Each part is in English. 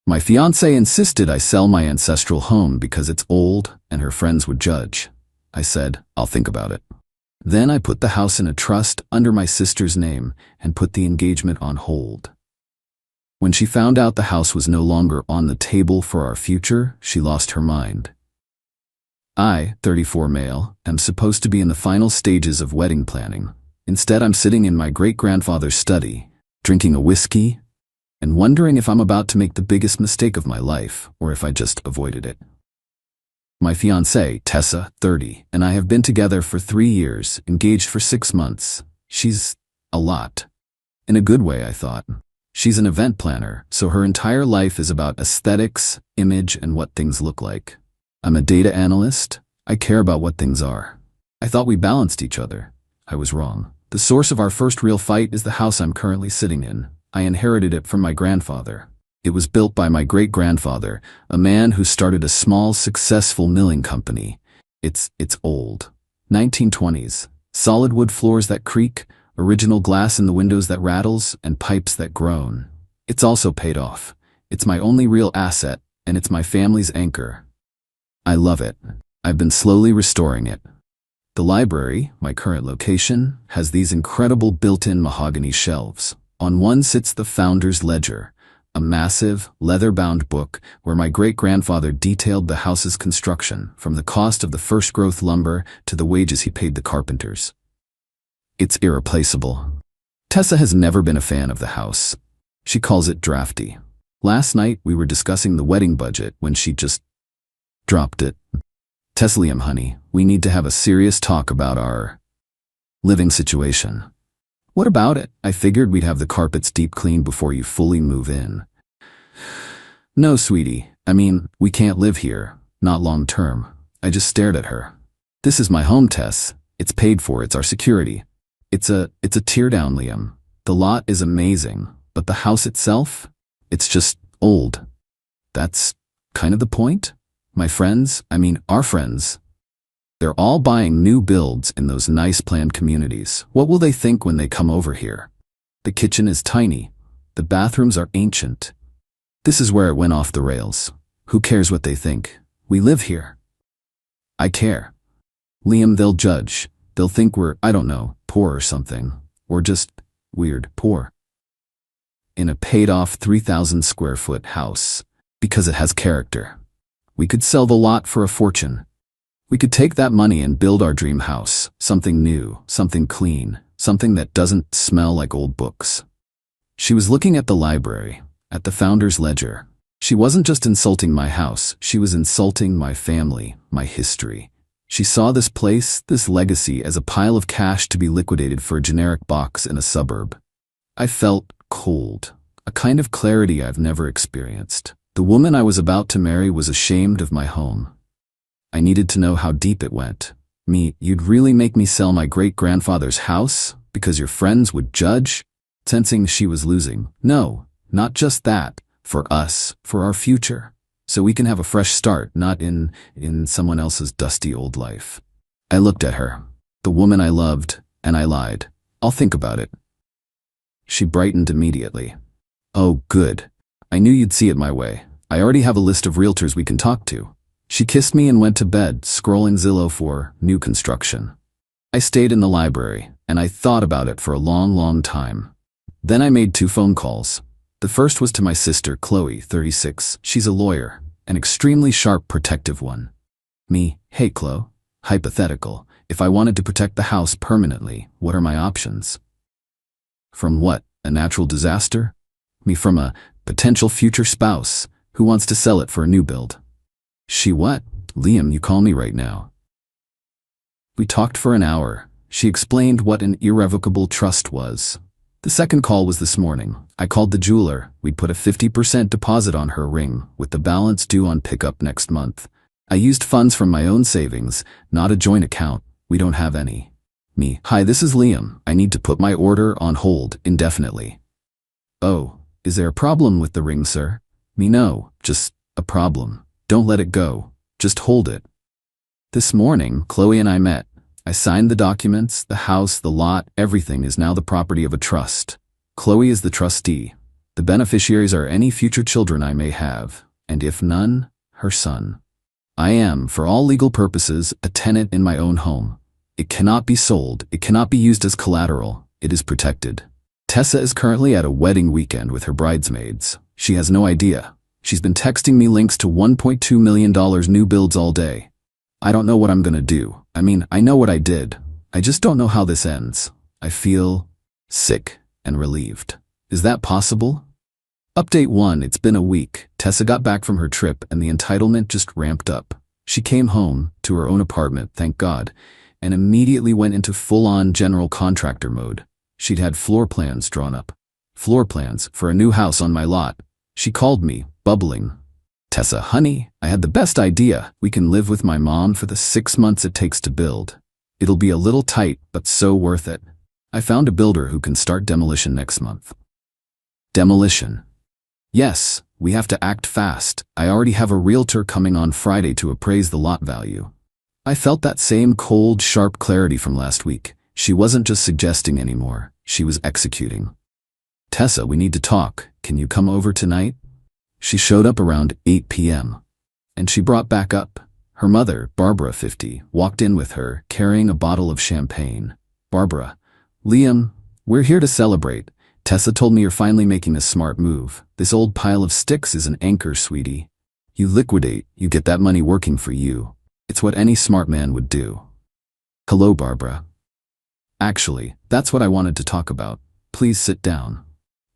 My fiancée insisted I sell my ancestral home because it's old and her friends would judge. I said, I'll think about it. Then I put the house in a trust under my sister's name and put the engagement on hold. When she found out the house was no longer on the table for our future, she lost her mind. I, 34 male, am supposed to be in the final stages of wedding planning. Instead, I'm sitting in my great-grandfather's study, drinking a whiskey, and wondering if I'm about to make the biggest mistake of my life, or if I just avoided it. My fiancée, Tessa, 30, and I have been together for 3 years, engaged for 6 months. She's a lot. In a good way, I thought. She's an event planner, so her entire life is about aesthetics, image, and what things look like. I'm a data analyst. I care about what things are. I thought we balanced each other. I was wrong. The source of our first real fight is the house I'm currently sitting in. I inherited it from my grandfather. It was built by my great-grandfather, a man who started a small, successful milling company. It's old. 1920s. Solid wood floors that creak, original glass in the windows that rattles, and pipes that groan. It's also paid off. It's my only real asset, and it's my family's anchor. I love it. I've been slowly restoring it. The library, my current location, has these incredible built-in mahogany shelves. On one sits the founder's ledger, a massive, leather-bound book where my great-grandfather detailed the house's construction, from the cost of the first-growth lumber to the wages he paid the carpenters. It's irreplaceable. Tessa has never been a fan of the house. She calls it drafty. Last night, we were discussing the wedding budget when she just dropped it. Liam, honey, we need to have a serious talk about our living situation. What about it? I figured we'd have the carpets deep cleaned before you fully move in. No, sweetie. I mean, we can't live here. Not long term. I just stared at her. This is my home, Tess. It's paid for. It's our security. It's a teardown, Liam. The lot is amazing, but the house itself, it's just old. That's kind of the point. My friends, our friends, they're all buying new builds in those nice planned communities. What will they think when they come over here? The kitchen is tiny. The bathrooms are ancient. This is where it went off the rails. Who cares what they think? We live here. I care. Liam, they'll judge. They'll think we're, I don't know, poor or something. Or just weird poor. In a paid-off 3,000 square foot house. Because it has character. We could sell the lot for a fortune. We could take that money and build our dream house. Something new, something clean, something that doesn't smell like old books. She was looking at the library, at the founder's ledger. She wasn't just insulting my house, she was insulting my family, my history. She saw this place, this legacy, as a pile of cash to be liquidated for a generic box in a suburb. I felt cold, a kind of clarity I've never experienced. The woman I was about to marry was ashamed of my home. I needed to know how deep it went. You'd really make me sell my great-grandfather's house because your friends would judge? Sensing she was losing. No, not just that. For us, for our future. So we can have a fresh start, not in someone else's dusty old life. I looked at her, the woman I loved, and I lied. I'll think about it. She brightened immediately. Oh, good. I knew you'd see it my way. I already have a list of realtors we can talk to. She kissed me and went to bed, scrolling Zillow for new construction. I stayed in the library, and I thought about it for a long, long time. Then I made 2 phone calls. The first was to my sister, Chloe, 36. She's a lawyer, an extremely sharp, protective one. Hey, Chloe. Hypothetical. If I wanted to protect the house permanently, what are my options? From what? A natural disaster? From a potential future spouse who wants to sell it for a new build. She what? Liam, you call me right now. We talked for an hour. She explained what an irrevocable trust was. The second call was this morning. I called the jeweler. We'd put a 50% deposit on her ring, with the balance due on pickup next month. I used funds from my own savings, not a joint account. We don't have any. Hi, this is Liam. I need to put my order on hold indefinitely. Oh, is there a problem with the ring, sir? No, just a problem. Don't let it go. Just hold it. This morning, Chloe and I met. I signed the documents, the house, the lot, everything is now the property of a trust. Chloe is the trustee. The beneficiaries are any future children I may have, and if none, her son. I am, for all legal purposes, a tenant in my own home. It cannot be sold, it cannot be used as collateral, it is protected. Tessa is currently at a wedding weekend with her bridesmaids. She has no idea. She's been texting me links to $1.2 million new builds all day. I don't know what I'm gonna do. I mean, I know what I did. I just don't know how this ends. I feel sick and relieved. Is that possible? Update 1. It's been a week. Tessa got back from her trip and the entitlement just ramped up. She came home to her own apartment, thank God, and immediately went into full-on general contractor mode. She'd had floor plans drawn up. Floor plans for a new house on my lot. She called me, bubbling. Tessa, honey, I had the best idea. We can live with my mom for the 6 months it takes to build. It'll be a little tight, but so worth it. I found a builder who can start demolition next month. Demolition. Yes, we have to act fast. I already have a realtor coming on Friday to appraise the lot value. I felt that same cold, sharp clarity from last week. She wasn't just suggesting anymore. She was executing. Tessa, we need to talk. Can you come over tonight? She showed up around 8 p.m. And she brought back up. Her mother, Barbara, 50, walked in with her, carrying a bottle of champagne. Barbara, Liam, we're here to celebrate. Tessa told me you're finally making a smart move. This old pile of sticks is an anchor, sweetie. You liquidate, you get that money working for you. It's what any smart man would do. Hello, Barbara. Actually, that's what I wanted to talk about. Please sit down.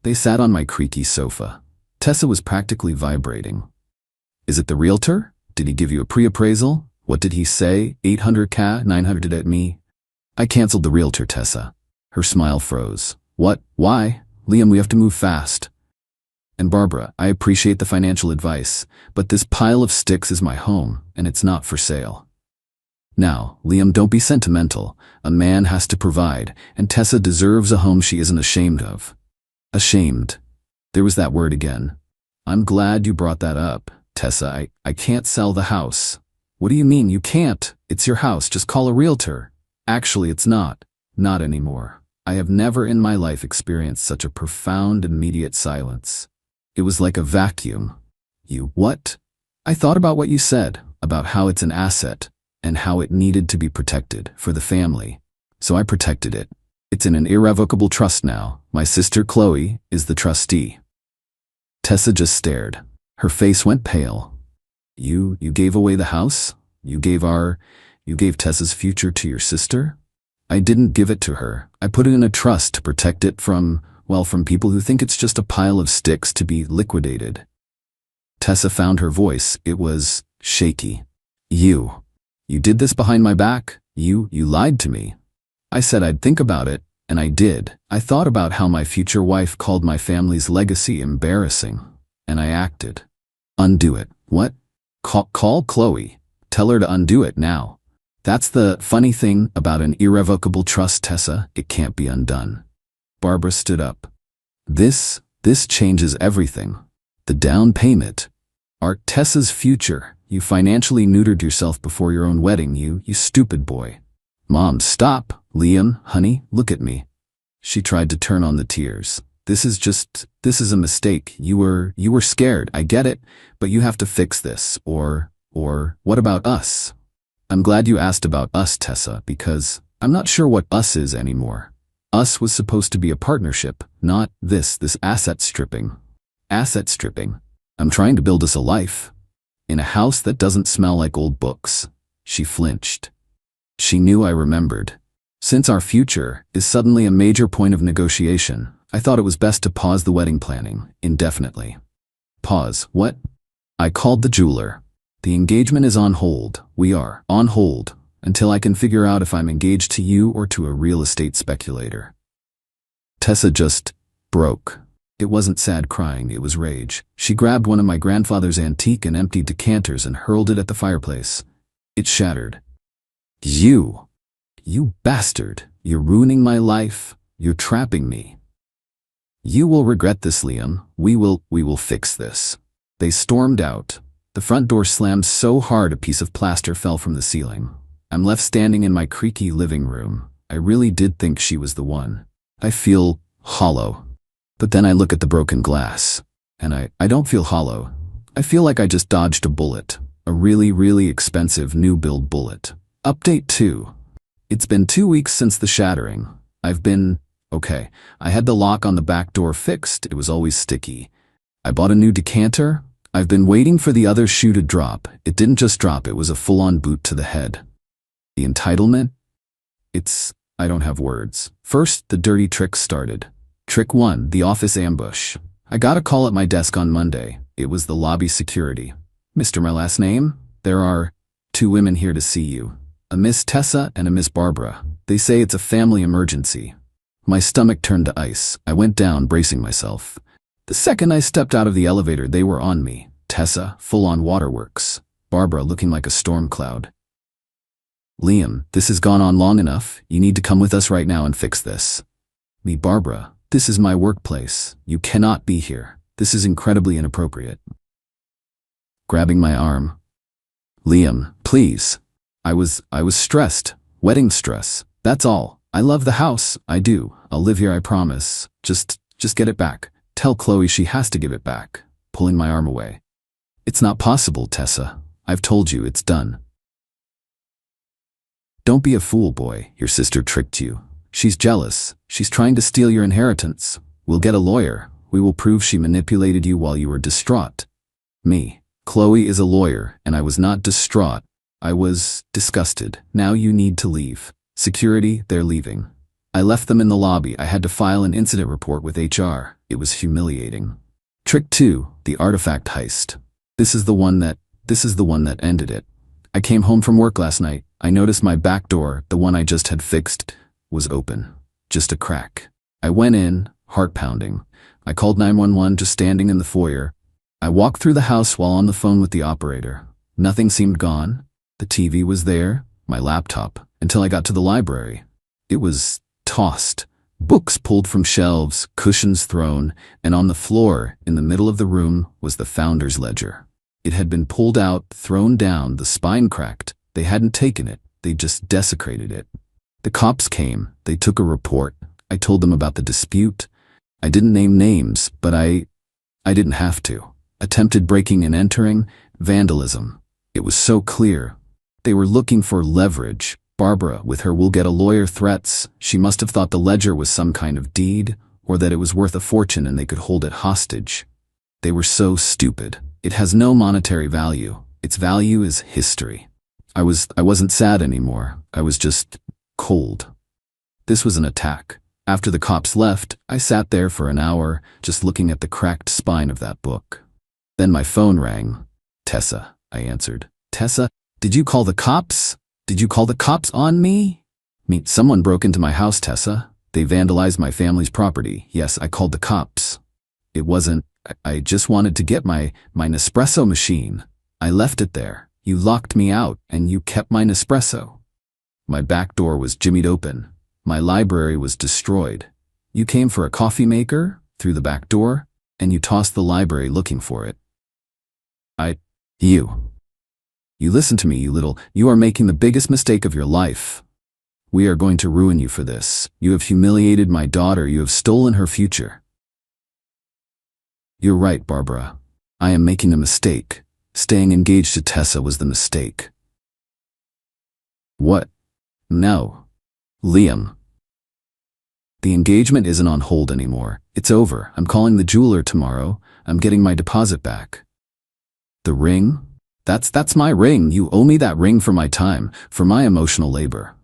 They sat on my creaky sofa. Tessa was practically vibrating. Is it the realtor? Did he give you a pre-appraisal? What did he say? 800K, 900 at me? I canceled the realtor, Tessa. Her smile froze. What? Why? Liam, we have to move fast. And Barbara, I appreciate the financial advice, but this pile of sticks is my home, and it's not for sale. Now, Liam, don't be sentimental. A man has to provide, and Tessa deserves a home she isn't ashamed of. Ashamed. There was that word again. I'm glad you brought that up, Tessa. I can't sell the house. What do you mean you can't? It's your house, just call a realtor. Actually, it's not. Not anymore. I have never in my life experienced such a profound, immediate silence. It was like a vacuum. You what? I thought about what you said, about how it's an asset, and how it needed to be protected for the family. So I protected it. It's in an irrevocable trust now. My sister Chloe is the trustee. Tessa just stared. Her face went pale. You gave away the house? You gave Tessa's future to your sister? I didn't give it to her. I put it in a trust to protect it from people who think it's just a pile of sticks to be liquidated. Tessa found her voice. It was shaky. You did this behind my back? You lied to me. I said I'd think about it, and I did. I thought about how my future wife called my family's legacy embarrassing, and I acted. Undo it. What? Call Chloe. Tell her to undo it now. That's the funny thing about an irrevocable trust, Tessa. It can't be undone. Barbara stood up. This changes everything. The down payment. Tessa's future. You financially neutered yourself before your own wedding, you stupid boy. Mom, stop. Liam, honey, look at me. She tried to turn on the tears. This is a mistake. You were scared, I get it, but you have to fix this. Or what about us? I'm glad you asked about us, Tessa, because I'm not sure what us is anymore. Us was supposed to be a partnership, not this asset stripping. Asset stripping. I'm trying to build us a life. In a house that doesn't smell like old books. She flinched. She knew I remembered. Since our future is suddenly a major point of negotiation, I thought it was best to pause the wedding planning indefinitely. Pause. What? I called the jeweler. The engagement is on hold. We are on hold until I can figure out if I'm engaged to you or to a real estate speculator. Tessa just broke. It wasn't sad crying, it was rage. She grabbed one of my grandfather's antique and empty decanters and hurled it at the fireplace. It shattered. You bastard. You're ruining my life. You're trapping me. You will regret this, Liam. We will fix this. They stormed out. The front door slammed so hard a piece of plaster fell from the ceiling. I'm left standing in my creaky living room. I really did think she was the one. I feel hollow. But then I look at the broken glass, and I don't feel hollow. I feel like I just dodged a bullet. A really, really expensive new build bullet. Update 2. It's been 2 weeks since the shattering. Okay, I had the lock on the back door fixed. It was always sticky. I bought a new decanter. I've been waiting for the other shoe to drop. It didn't just drop, it was a full-on boot to the head. The entitlement? I don't have words. First, the dirty tricks started. Trick 1, the office ambush. I got a call at my desk on Monday. It was the lobby security. Mr. My last name? There are 2 women here to see you. A Miss Tessa and a Miss Barbara. They say it's a family emergency. My stomach turned to ice. I went down, bracing myself. The second I stepped out of the elevator, they were on me. Tessa, full-on waterworks. Barbara looking like a storm cloud. Liam, this has gone on long enough. You need to come with us right now and fix this. Me, Barbara, this is my workplace. You cannot be here. This is incredibly inappropriate. Grabbing my arm. Liam, please. I was stressed. Wedding stress. That's all. I love the house. I do. I'll live here, I promise. Just get it back. Tell Chloe she has to give it back. Pulling my arm away. It's not possible, Tessa. I've told you, it's done. Don't be a fool, boy. Your sister tricked you. She's jealous. She's trying to steal your inheritance. We'll get a lawyer. We will prove she manipulated you while you were distraught. Me. Chloe is a lawyer, and I was not distraught. I was disgusted. Now you need to leave. Security, they're leaving. I left them in the lobby. I had to file an incident report with HR. It was humiliating. Trick 2, the artifact heist. This is the one that ended it. I came home from work last night. I noticed my back door, the one I just had fixed, was open. Just a crack. I went in, heart pounding. I called 911 just standing in the foyer. I walked through the house while on the phone with the operator. Nothing seemed gone. The TV was there, my laptop, until I got to the library. It was tossed. Books pulled from shelves, cushions thrown, and on the floor, in the middle of the room, was the founder's ledger. It had been pulled out, thrown down, the spine cracked. They hadn't taken it, they just desecrated it. The cops came, they took a report. I told them about the dispute. I didn't name names, but I didn't have to. Attempted breaking and entering, vandalism. It was so clear. They were looking for leverage. Barbara, with her "we'll get a lawyer" threats, she must have thought the ledger was some kind of deed, or that it was worth a fortune and they could hold it hostage. They were so stupid. It has no monetary value. Its value is history. I wasn't sad anymore. I was just cold. This was an attack. After the cops left, I sat there for an hour, just looking at the cracked spine of that book. Then my phone rang. Tessa, I answered. Tessa, did you call the cops? Did you call the cops on me? Someone broke into my house, Tessa. They vandalized my family's property. Yes, I called the cops. It wasn't, I just wanted to get my Nespresso machine. I left it there. You locked me out, and you kept my Nespresso. My back door was jimmied open. My library was destroyed. You came for a coffee maker, through the back door, and you tossed the library looking for it. You listen to me, you are making the biggest mistake of your life. We are going to ruin you for this. You have humiliated my daughter. You have stolen her future. You're right, Barbara. I am making a mistake. Staying engaged to Tessa was the mistake. What? No. Liam. The engagement isn't on hold anymore. It's over. I'm calling the jeweler tomorrow. I'm getting my deposit back. The ring? That's my ring. You owe me that ring for my time, for my emotional labor.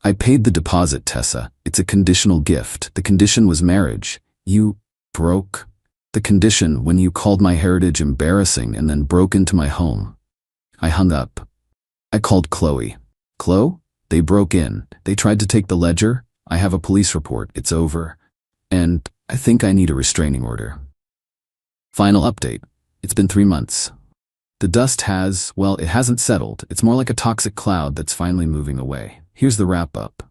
I paid the deposit, Tessa. It's a conditional gift. The condition was marriage. You broke the condition when you called my heritage embarrassing and then broke into my home. I hung up. I called Chloe. Chloe? They broke in. They tried to take the ledger. I have a police report. It's over. And I think I need a restraining order. Final update. It's been 3 months. The dust it hasn't settled. It's more like a toxic cloud that's finally moving away. Here's the wrap-up.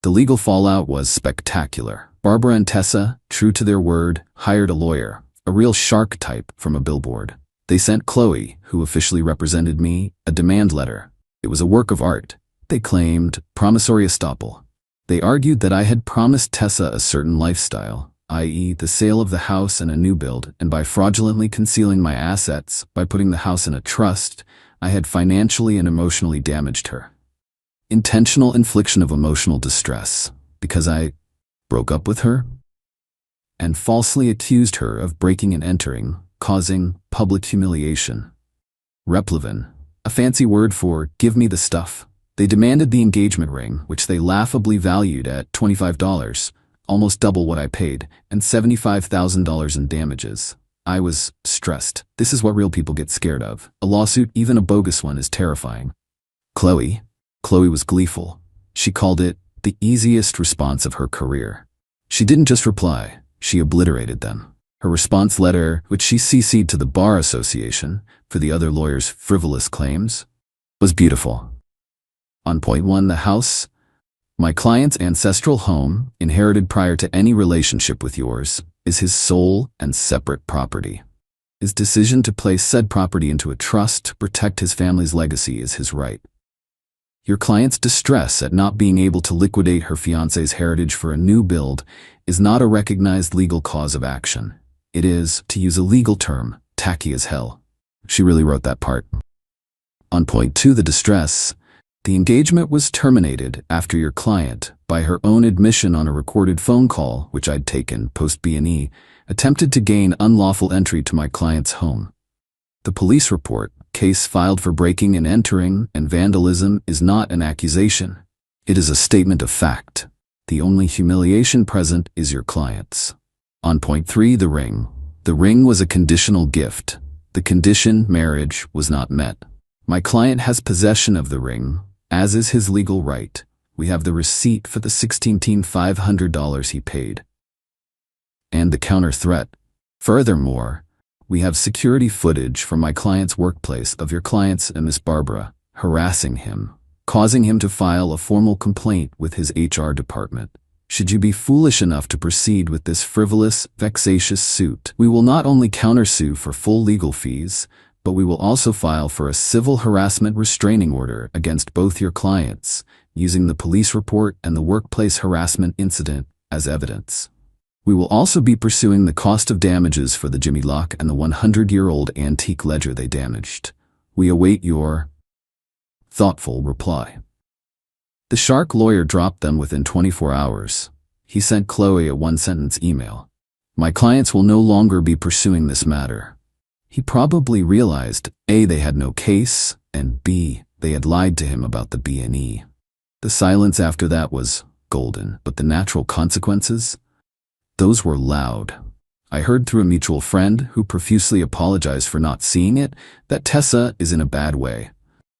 The legal fallout was spectacular. Barbara and Tessa, true to their word, hired a lawyer, a real shark type from a billboard. They sent Chloe, who officially represented me, a demand letter. It was a work of art. They claimed promissory estoppel. They argued that I had promised Tessa a certain lifestyle, i.e. the sale of the house and a new build, and by fraudulently concealing my assets, by putting the house in a trust, I had financially and emotionally damaged her. Intentional infliction of emotional distress, because I broke up with her and falsely accused her of breaking and entering, causing public humiliation. Replevin, a fancy word for give me the stuff. They demanded the engagement ring, which they laughably valued at $25, almost double what I paid, and $75,000 in damages. I was stressed. This is what real people get scared of. A lawsuit, even a bogus one, is terrifying. Chloe was gleeful. She called it the easiest response of her career. She didn't just reply, she obliterated them. Her response letter, which she CC'd to the Bar Association for the other lawyers' frivolous claims, was beautiful. On point 1, the house, my client's ancestral home, inherited prior to any relationship with yours, is his sole and separate property. His decision to place said property into a trust to protect his family's legacy is his right. Your client's distress at not being able to liquidate her fiancé's heritage for a new build is not a recognized legal cause of action. It is, to use a legal term, tacky as hell. She really wrote that part. On point 2, the distress, the engagement was terminated after your client, by her own admission on a recorded phone call, which I'd taken post-B&E, attempted to gain unlawful entry to my client's home. The police report, case filed for breaking and entering and vandalism, is not an accusation. It is a statement of fact. The only humiliation present is your client's. On point 3, the ring. The ring was a conditional gift. The condition, marriage, was not met. My client has possession of the ring, as is his legal right. We have the receipt for the $16,500 he paid. And the counter threat. Furthermore, we have security footage from my client's workplace of your clients and Miss Barbara harassing him, causing him to file a formal complaint with his HR department. Should you be foolish enough to proceed with this frivolous, vexatious suit, we will not only countersue for full legal fees, but we will also file for a civil harassment restraining order against both your clients, using the police report and the workplace harassment incident as evidence. We will also be pursuing the cost of damages for the Jimmy lock and the 100-year-old antique ledger they damaged. We await your thoughtful reply. The shark lawyer dropped them within 24 hours. He sent Chloe a one-sentence email. My clients will no longer be pursuing this matter. He probably realized, A, they had no case, and B, they had lied to him about the B&E. The silence after that was golden, but the natural consequences? Those were loud. I heard through a mutual friend, who profusely apologized for not seeing it, that Tessa is in a bad way.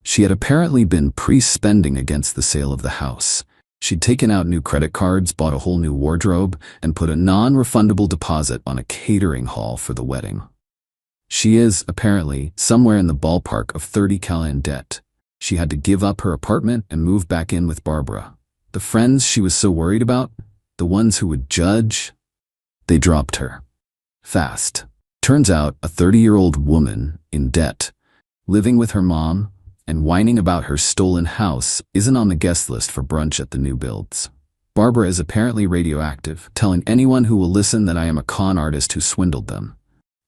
She had apparently been pre-spending against the sale of the house. She'd taken out new credit cards, bought a whole new wardrobe, and put a non-refundable deposit on a catering hall for the wedding. She is, apparently, somewhere in the ballpark of 30K in debt. She had to give up her apartment and move back in with Barbara. The friends she was so worried about, the ones who would judge, they dropped her. Fast. Turns out a 30-year-old woman in debt, living with her mom, and whining about her stolen house isn't on the guest list for brunch at the new builds. Barbara is apparently radioactive, telling anyone who will listen that I am a con artist who swindled them.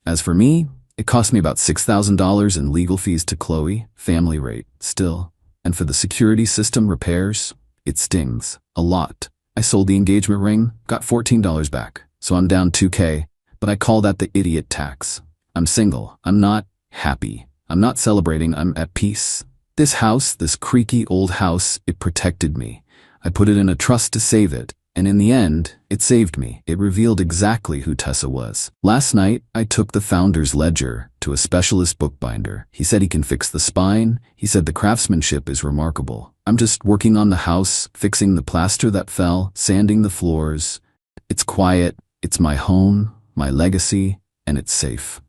As for me, it cost me about $6,000 in legal fees to Chloe, family rate, still. And for the security system repairs, it stings. A lot. I sold the engagement ring, got $14 back, so I'm down $2K, but I call that the idiot tax. I'm single. I'm not happy. I'm not celebrating. I'm at peace. This house, this creaky old house, it protected me. I put it in a trust to save it, and in the end, it saved me. It revealed exactly who Tessa was. Last night, I took the founder's ledger to a specialist bookbinder. He said he can fix the spine. He said the craftsmanship is remarkable. I'm just working on the house, fixing the plaster that fell, sanding the floors. It's quiet, it's my home, my legacy, and it's safe.